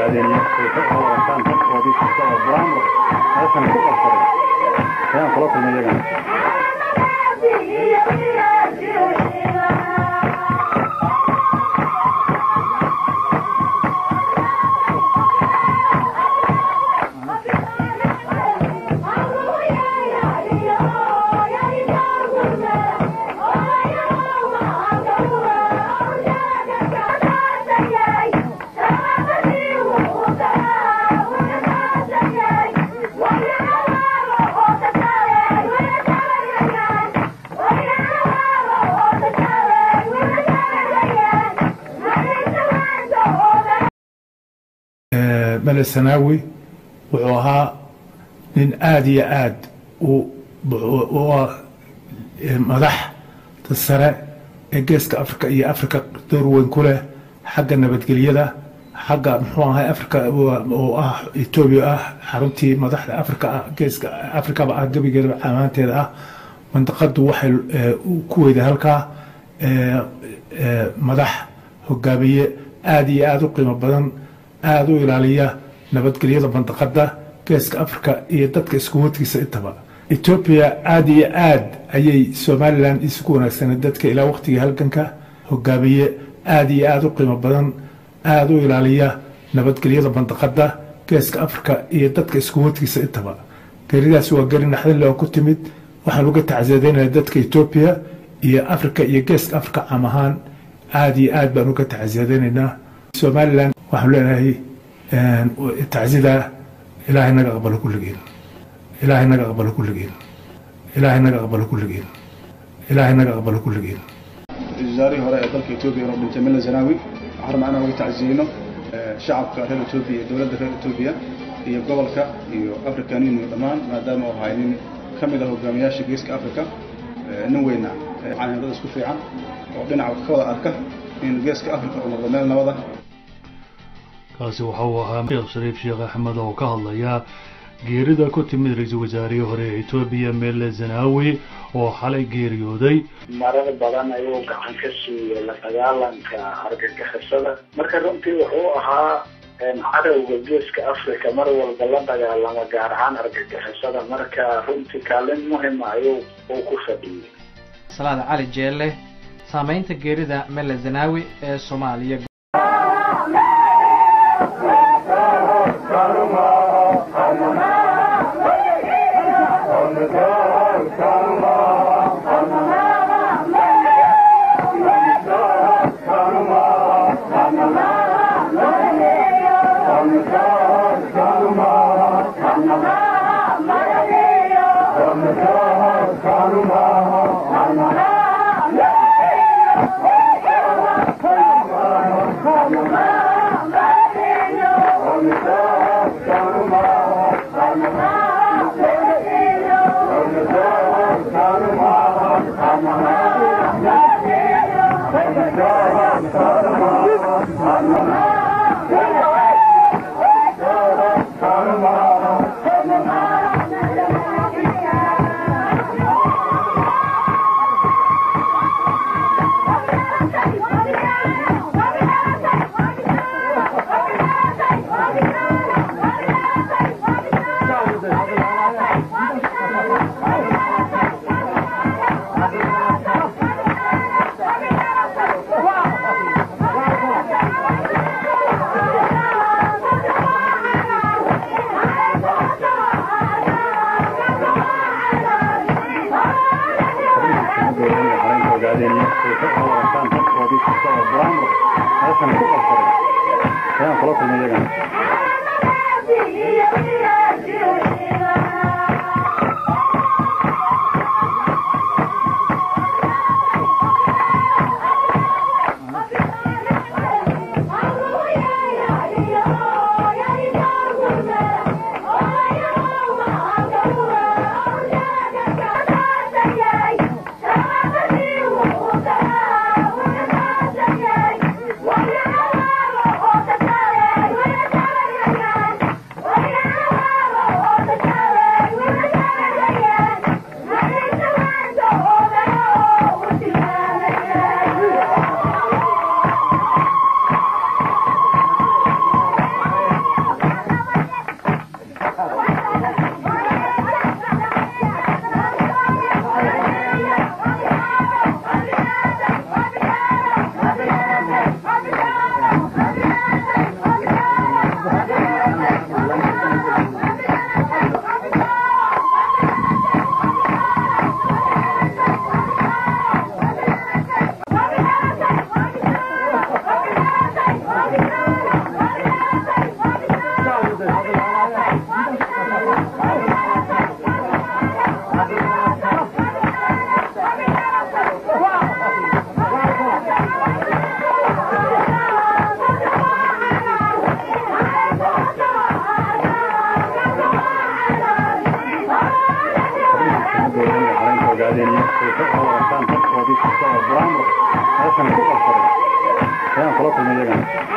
ogaadeen oo kan dadkoodii soo brand aysan ku qabsan ayaan kula kulmay iyaga مال السناوي وعها من آدي آد ومدح السراء الجيسك أفريقيا هي أفريقيا دور وين كله حق النبات قليلة حق محوها أفريقيا وإثيوبيا حرمتي مدح أفريقيا جيسك أفريقيا بقى قبل عامات هذا منطقة وحل كويت هلكا مدح هجابية آدي آد وقيمة بدن aad u ilaaliya nabadgelyada bandaqada geeska Afrika iyo dadka isku wadkiisa intaba Ethiopia aad iyo aad ayay Somaliland isku wanaagsan dadka ilaa waqtiga halganka hogaamiye aad iyo aad u qiimo badan aad u ilaaliya nabadgelyada bandaqada geeska Afrika iyo dadka isku wadkiisa intaba garidaas waa garin naxdin loo ku timid waxaan uga tacsiyadeynaa dadka Ethiopia iyo Afrika iyo geeska Afrika amahan aad iyo aad baan uga tacsiyadeynaa Somaliland وحلنا التعزية إلهي نقبل كل جيل إلهي نقبل كل جيل إلهي نقبل كل جيل إلهي نقبل كل جيل الجاري هراء دلك إثيوبيا رب جميل زناوي حرم أنا وتعزينه شعب كهرب إثيوبيا دولة إثيوبيا هي قبلك هي أفريقيين ودمان ما دام وهايين كمله جمياش جيسك أفريقيا نوينا عن هذا السكوفي عن وبنا عقد أركه إن جيسك أفريقيا ونظمنا نوضه kaasi wuxuu ahaa Sheekh Shariif Sheekh Axmed oo ka hadlaya geerida ku timid ra'iisul wasaarihii hore ee Itoobiya Meles Zenawi oo xalay geeriyooday marar badan ayuu gacan ka siiyay la dagaalanka argagixisada marka runtii wuxuu ahaa cadawga geeska Afrika mar walba la dagaalama gaar ahaan argagixisada marka runtii kaalin muhiim ah ayuu ku fadhiyay Salaad Cali Jeelle saameynta geerida Meles Zenawi ee Soomaaliya kulma iyagana